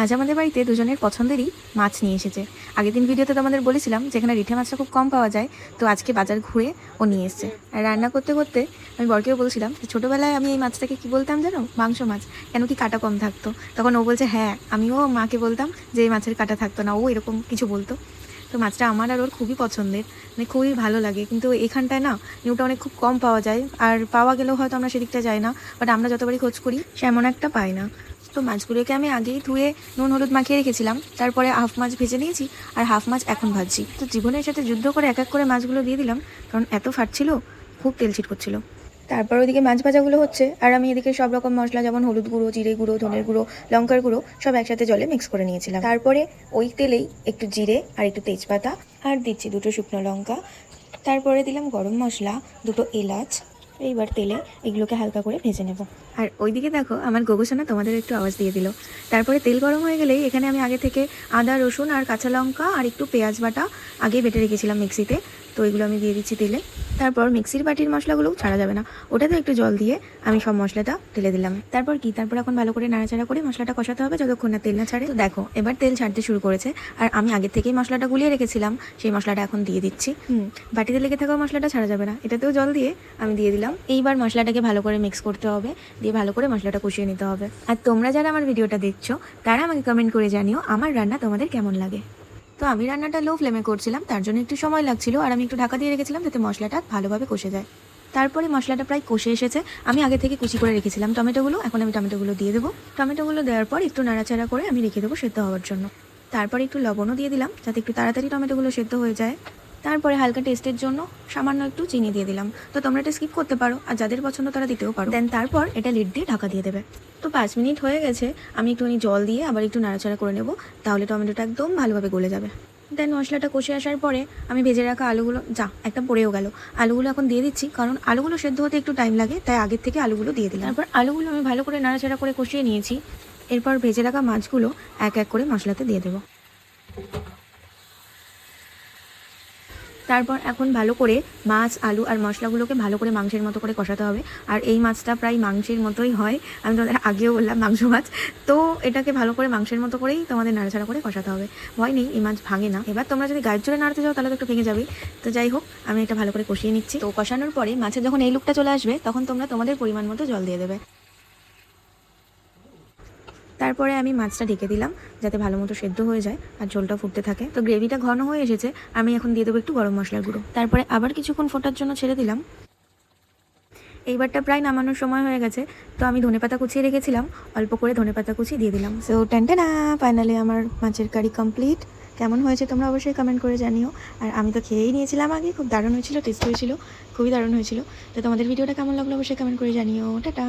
আজ আমাদের বাড়িতে দুজনের পছন্দেরই মাছ নিয়ে এসেছে। আগের দিন ভিডিওতে তোমাদের বলেছিলাম যেখানে রিঠে মাছটা খুব কম পাওয়া যায়, তো আজকে বাজার ঘুরে ও নিয়ে এসছে। আর রান্না করতে করতে আমি বরকেও বলছিলাম যে ছোটোবেলায় আমি এই মাছটাকে কি বলতাম জানো, মাংস মাছ, কেন কি কাটা কম থাকতো। তখন ও বলছে হ্যাঁ, আমিও মাকে বলতাম যে এই মাছের কাটা থাকতো না, ও এরকম কিছু বলতো। তো মাছটা আমার আর ওর খুবই পছন্দের, মানে খুবই ভালো লাগে। কিন্তু এখানটায় না নিউটনে খুব কম পাওয়া যায়, আর পাওয়া গেলেও হয়তো আমরা সেদিকটা যাই না, বাট আমরা যতবারই খোঁজ করি সেমন একটা পাই না। তো মাছগুলোকে আমি আগেই ধুয়ে নুন হলুদ মাখিয়ে রেখেছিলাম, তারপরে হাফ মাছ ভেজে নিয়েছি আর হাফ মাছ এখন ভাজছি। তো জীবনের সাথে যুদ্ধ করে এক এক করে মাছগুলো দিয়ে দিলাম, কারণ এত ফাটছিল, খুব তেল ছিটকচ্ছিল। তারপর ওইদিকে মাছ ভাজাগুলো হচ্ছে, আর আমি এদিকে সব রকম মশলা যেমন হলুদ গুঁড়ো, জিরে গুঁড়ো, ধনের গুঁড়ো, লঙ্কার গুঁড়ো সব একসাথে জলে মিক্স করে নিয়েছিলাম। তারপরে ওই তেলেই একটু জিরে আর একটু তেজপাতা আর দিচ্ছি দুটো শুকনো লঙ্কা, তারপরে দিলাম গরম মশলা, দুটো এলাচ। এইবার তেলে এগুলোকে হালকা করে ভেজে নেব। আর ওইদিকে দেখো আমার গোগোসোনা তোমাদের একটু আওয়াজ দিয়ে দিল। তারপরে তেল গরম হয়ে গেলেই এখানে আমি আগে থেকে আদা রসুন আর কাঁচা লঙ্কা আর একটু পেঁয়াজ বাটা আগে বেটে রেখেছিলাম মিক্সিতে, তো এগুলো আমি দিয়ে দিচ্ছি তেলে। তারপর মিক্সির বাটির মশলাগুলোও ছাড়া যাবে না, ওটাতে একটু জল দিয়ে আমি সব মশলাটা ঢেলে দিলাম। তারপর এখন ভালো করে নাড়াচাড়া করে মশলাটা কষাতে হবে যতক্ষণ না তেল না ছাড়ে। তো দেখো এবার তেল ছাড়তে শুরু করেছে, আর আমি আগে থেকেই মশলাটা গুলিয়ে রেখেছিলাম, সেই মশলাটা এখন দিয়ে দিচ্ছি। বাটিতে লেগে থাকা মশলাটা ছাড়া যাবে না, এটাতেও জল দিয়ে আমি দিয়ে দিলাম। এইবার মশলাটাকে ভালো করে মিক্স করতে হবে, দিয়ে ভালো করে মশলাটা কষিয়ে নিতে হবে। আর তোমরা যারা আমার ভিডিওটা দেখছো তারা আমাকে কমেন্ট করে জানিও আমার রান্না তোমাদের কেমন লাগে। তো আমি রান্নাটা লো ফ্লেমে করছিলাম, তার জন্য একটু সময় লাগছিল, আর আমি একটু ঢাকা দিয়ে রেখেছিলাম যাতে মশলাটা ভালোভাবে কষে যায়। তারপরে মশলাটা প্রায় কষে এসেছে, আমি আগে থেকে কুচি করে রেখেছিলাম টমেটোগুলো, এখন আমি টমেটোগুলো দিয়ে দেবো। টমেটোগুলো দেওয়ার পর একটু নাড়াচাড়া করে আমি রেখে দেবো সেদ্ধ হওয়ার জন্য। তারপরে একটু লবণও দিয়ে দিলাম যাতে একটু তাড়াতাড়ি টমেটোগুলো সেদ্ধ হয়ে যায়। তারপরে হালকা টেস্টের জন্য সামান্য একটু চিনি দিয়ে দিলাম, তো তোমরা এটা স্কিপ করতে পারো, আর যাদের পছন্দ তারা দিতেও পারো। দেন তারপর এটা লিড দিয়ে ঢাকা দিয়ে দেবে। তো 5 মিনিট হয়ে গেছে, আমি একটুখানি জল দিয়ে আবার একটু নাড়াচাড়া করে নেব, তাহলে টমেটোটা একদম ভালোভাবে গলে যাবে। দেন মশলাটা কষে আসার পরে আমি ভেজে রাখা আলুগুলো, একটা পড়েও গেল, আলুগুলো এখন দিয়ে দিচ্ছি, কারণ আলুগুলো সেদ্ধ হতে একটু টাইম লাগে, তাই আগের থেকে আলুগুলো দিয়ে দিলাম। তারপর আলুগুলো আমি ভালো করে নাড়াচাড়া করে কষিয়ে নিয়েছি। এরপর ভেজে রাখা মাছগুলো এক এক করে মশলাতে দিয়ে দেবো। তারপর এখন ভালো করে মাছ, আলু আর মশলাগুলোকে ভালো করে মাংসের মতো করে কষাতে হবে। আর এই মাছটা প্রায় মাংসের মতোই হয়, আমি তোমাদের আগেও বললাম মাংস মাছ, তো এটাকে ভালো করে মাংসের মতো করেই তোমাদের নাড়াচাড়া করে কষাতে হবে। ভয় নেই, এই মাছ ভাঙে না। এবার তোমরা যদি গায়ের জোরে নাড়তে যাও তাহলে তো একটু ভেঙে যাবে। তো যাই হোক, আমি এটা ভালো করে কষিয়ে নিচ্ছি। তো কষানোর পরে মাছের যখন এই লুকটা চলে আসবে তখন তোমরা তোমাদের পরিমাণ মতো জল দিয়ে দেবে। তারপরে আমি মাছটা ঢেকে দিলাম যাতে ভালো মতো সেদ্ধ হয়ে যায় আর ঝোলটা ফুটতে থাকে। তো গ্রেভিটা ঘন হয়ে এসেছে, আমি এখন দিয়ে দেবো একটু গরম মশলার গুঁড়ো। তারপরে আবার কিছুক্ষণ ফোটার জন্য ছেড়ে দিলাম। এইবারটা প্রায় নামানোর সময় হয়ে গেছে, তো আমি ধনেপাতা কুচিয়ে রেখেছিলাম, অল্প করে ধনেপাতা কুচি দিয়ে দিলাম। সো টেনটেনা, ফাইনালি আমার মাছের কারি কমপ্লিট। কেমন হয়েছে তোমরা অবশ্যই কমেন্ট করে জানিও। আর আমি তো খেয়েই নিয়েছিলাম আগে, খুব দারুণ হয়েছিল, টেস্ট হয়েছিল, খুবই দারুণ হয়েছিল। তো তোমাদের ভিডিওটা কেমন লাগলো অবশ্যই কমেন্ট করে জানিও। টাটা।